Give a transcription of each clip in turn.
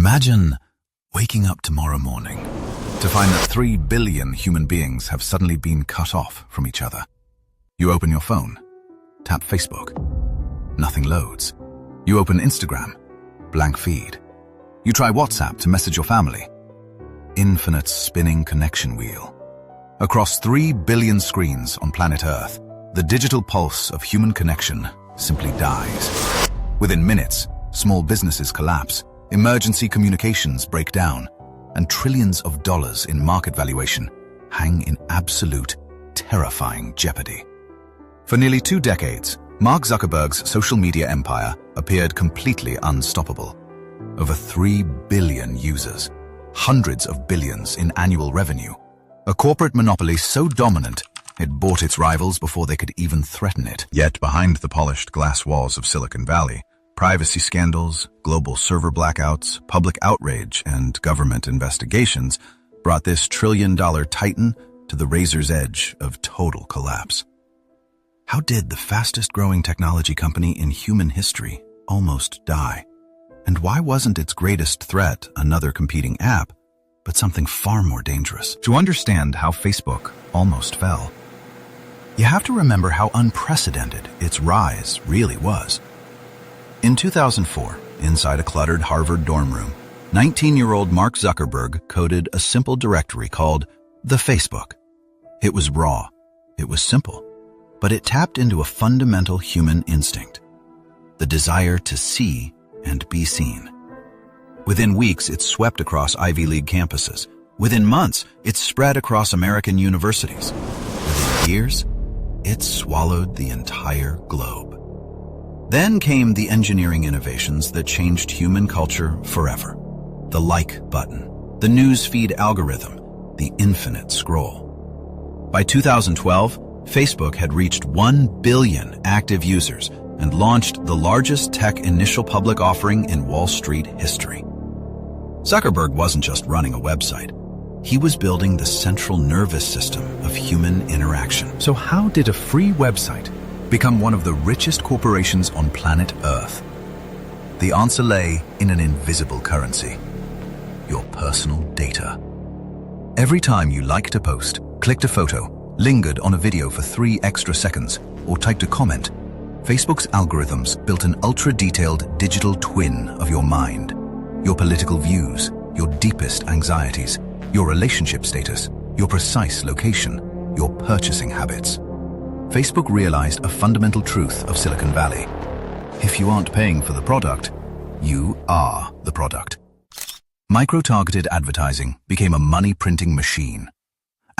Imagine waking up tomorrow morning to find that 3 billion human beings have suddenly been cut off from each other. You open your phone, tap Facebook, nothing loads. You open Instagram, blank feed. You try WhatsApp to message your family. Infinite spinning connection wheel. Across 3 billion screens on planet Earth, the digital pulse of human connection simply dies. Within minutes, small businesses collapse, emergency communications break down, and trillions of dollars in market valuation hang in absolute, terrifying jeopardy. For nearly 2 decades, Mark Zuckerberg's social media empire appeared completely unstoppable. Over 3 billion users, hundreds of billions in annual revenue, a corporate monopoly so dominant it bought its rivals before they could even threaten it. Yet behind the polished glass walls of Silicon Valley, privacy scandals, global server blackouts, public outrage, and government investigations brought this trillion-dollar titan to the razor's edge of total collapse. How did the fastest-growing technology company in human history almost die? And why wasn't its greatest threat another competing app, but something far more dangerous? To understand how Facebook almost fell, you have to remember how unprecedented its rise really was. In 2004, inside a cluttered Harvard dorm room, 19-year-old Mark Zuckerberg coded a simple directory called the Facebook. It was raw, it was simple, but it tapped into a fundamental human instinct, the desire to see and be seen. Within weeks, it swept across Ivy League campuses. Within months, it spread across American universities. Within years, it swallowed the entire globe. Then came the engineering innovations that changed human culture forever. The like button, the newsfeed algorithm, the infinite scroll. By 2012, Facebook had reached 1 billion active users and launched the largest tech initial public offering in Wall Street history. Zuckerberg wasn't just running a website. He was building the central nervous system of human interaction. So how did a free website become one of the richest corporations on planet Earth? The answer lay in an invisible currency: your personal data. Every time you liked a post, clicked a photo, lingered on a video for 3 extra seconds, or typed a comment, Facebook's algorithms built an ultra-detailed digital twin of your mind, your political views, your deepest anxieties, your relationship status, your precise location, your purchasing habits. Facebook realized a fundamental truth of Silicon Valley. If you aren't paying for the product, you are the product. Micro-targeted advertising became a money-printing machine.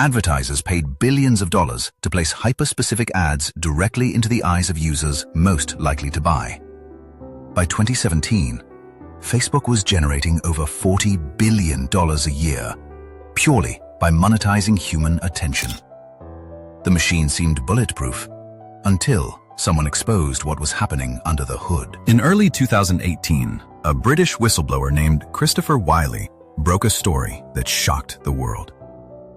Advertisers paid billions of dollars to place hyper-specific ads directly into the eyes of users most likely to buy. By 2017, Facebook was generating over $40 billion a year, purely by monetizing human attention. The machine seemed bulletproof until someone exposed what was happening under the hood. In early 2018, a British whistleblower named Christopher Wiley broke a story that shocked the world.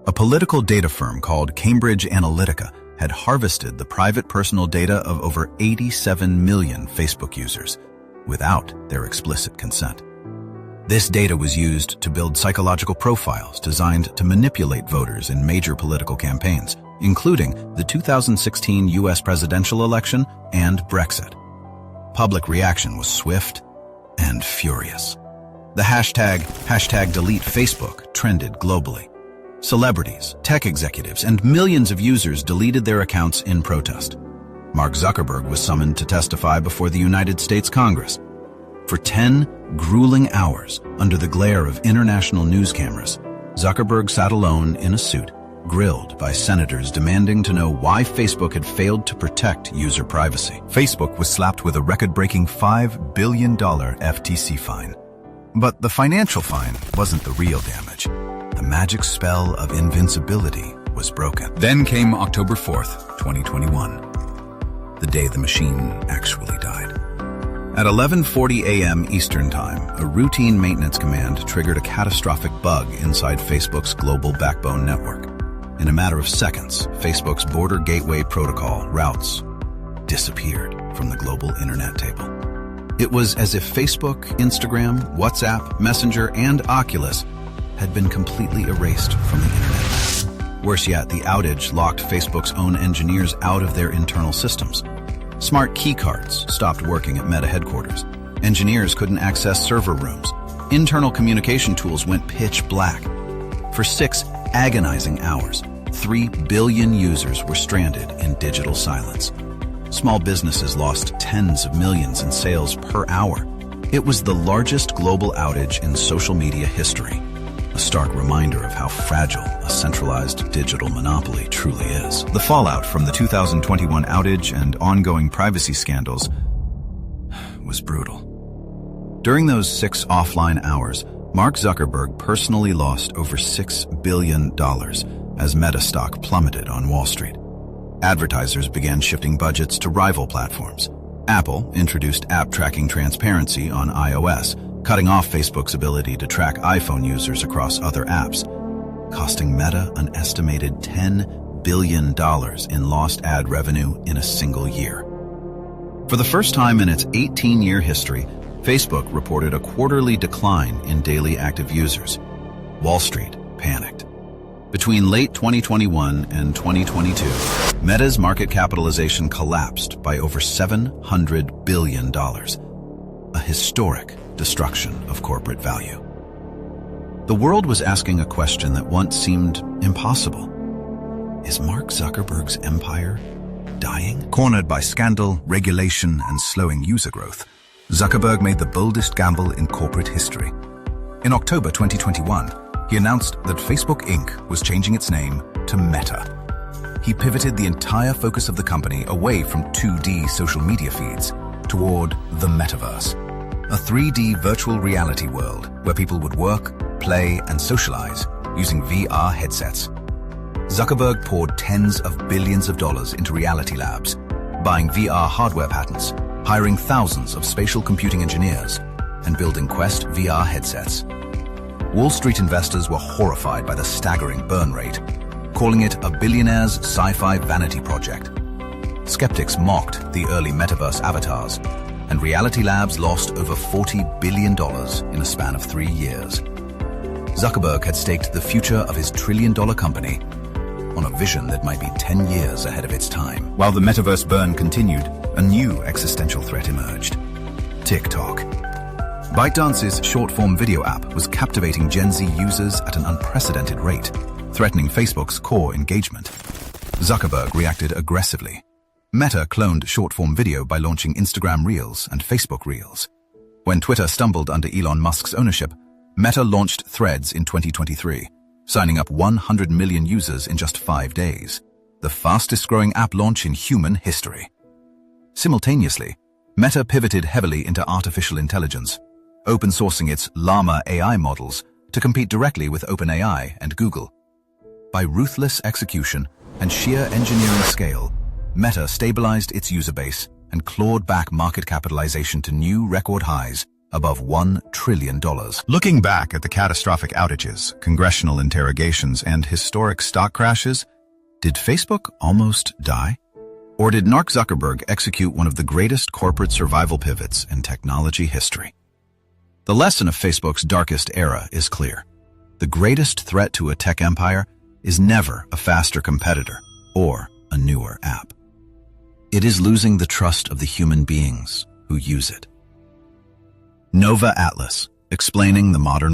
A political data firm called Cambridge Analytica had harvested the private personal data of over 87 million Facebook users without their explicit consent. This data was used to build psychological profiles designed to manipulate voters in major political campaigns, including the 2016 US presidential election and Brexit. Public reaction was swift and furious. The hashtag #DeleteFacebook trended globally. Celebrities, tech executives, and millions of users deleted their accounts in protest. Mark Zuckerberg was summoned to testify before the United States Congress. For 10 grueling hours, under the glare of international news cameras, Zuckerberg sat alone in a suit, grilled by senators demanding to know why Facebook had failed to protect user privacy. Facebook was slapped with a record-breaking $5 billion FTC fine. But the financial fine wasn't the real damage. The magic spell of invincibility was broken. Then came October 4th, 2021, the day the machine actually died. At 11:40 a.m. Eastern Time, a routine maintenance command triggered a catastrophic bug inside Facebook's global backbone network. In a matter of seconds, Facebook's border gateway protocol routes disappeared from the global internet table. It was as if Facebook, Instagram, WhatsApp, Messenger, and Oculus had been completely erased from the internet. Worse yet, the outage locked Facebook's own engineers out of their internal systems. Smart keycards stopped working at Meta headquarters. Engineers couldn't access server rooms. Internal communication tools went pitch black. For 6 agonizing hours, 3 billion users were stranded in digital silence. Small businesses lost tens of millions in sales per hour. It was the largest global outage in social media history, a stark reminder of how fragile a centralized digital monopoly truly is. The fallout from the 2021 outage and ongoing privacy scandals was brutal. During those 6 offline hours, Mark Zuckerberg personally lost over $6 billion as Meta stock plummeted on Wall Street. Advertisers began shifting budgets to rival platforms. Apple introduced app tracking transparency on iOS, cutting off Facebook's ability to track iPhone users across other apps, costing Meta an estimated $10 billion in lost ad revenue in a single year. For the first time in its 18-year history, Facebook reported a quarterly decline in daily active users. Wall Street panicked. Between late 2021 and 2022, Meta's market capitalization collapsed by over $700 billion, a historic destruction of corporate value. The world was asking a question that once seemed impossible. Is Mark Zuckerberg's empire dying? Cornered by scandal, regulation, and slowing user growth, Zuckerberg made the boldest gamble in corporate history. In October 2021, he announced that Facebook Inc. was changing its name to Meta. He pivoted the entire focus of the company away from 2D social media feeds toward the metaverse, a 3D virtual reality world where people would work, play, and socialize using VR headsets. Zuckerberg poured tens of billions of dollars into reality labs, buying VR hardware patents, hiring thousands of spatial computing engineers, and building Quest VR headsets. Wall Street investors were horrified by the staggering burn rate, calling it a billionaire's sci-fi vanity project. Skeptics mocked the early metaverse avatars, and Reality Labs lost over $40 billion in a span of 3 years. Zuckerberg had staked the future of his trillion-dollar company on a vision that might be 10 years ahead of its time. While the metaverse burn continued, a new existential threat emerged: TikTok. ByteDance's short-form video app was captivating Gen Z users at an unprecedented rate, threatening Facebook's core engagement. Zuckerberg reacted aggressively. Meta cloned short-form video by launching Instagram Reels and Facebook Reels. When Twitter stumbled under Elon Musk's ownership, Meta launched Threads in 2023, signing up 100 million users in just 5 days, the fastest-growing app launch in human history. Simultaneously, Meta pivoted heavily into artificial intelligence, open-sourcing its Llama AI models to compete directly with OpenAI and Google. By ruthless execution and sheer engineering scale, Meta stabilized its user base and clawed back market capitalization to new record highs above $1 trillion. Looking back at the catastrophic outages, congressional interrogations, and historic stock crashes, did Facebook almost die? Or did Mark Zuckerberg execute one of the greatest corporate survival pivots in technology history? The lesson of Facebook's darkest era is clear. The greatest threat to a tech empire is never a faster competitor or a newer app. It is losing the trust of the human beings who use it. Nova Atlas, explaining the modern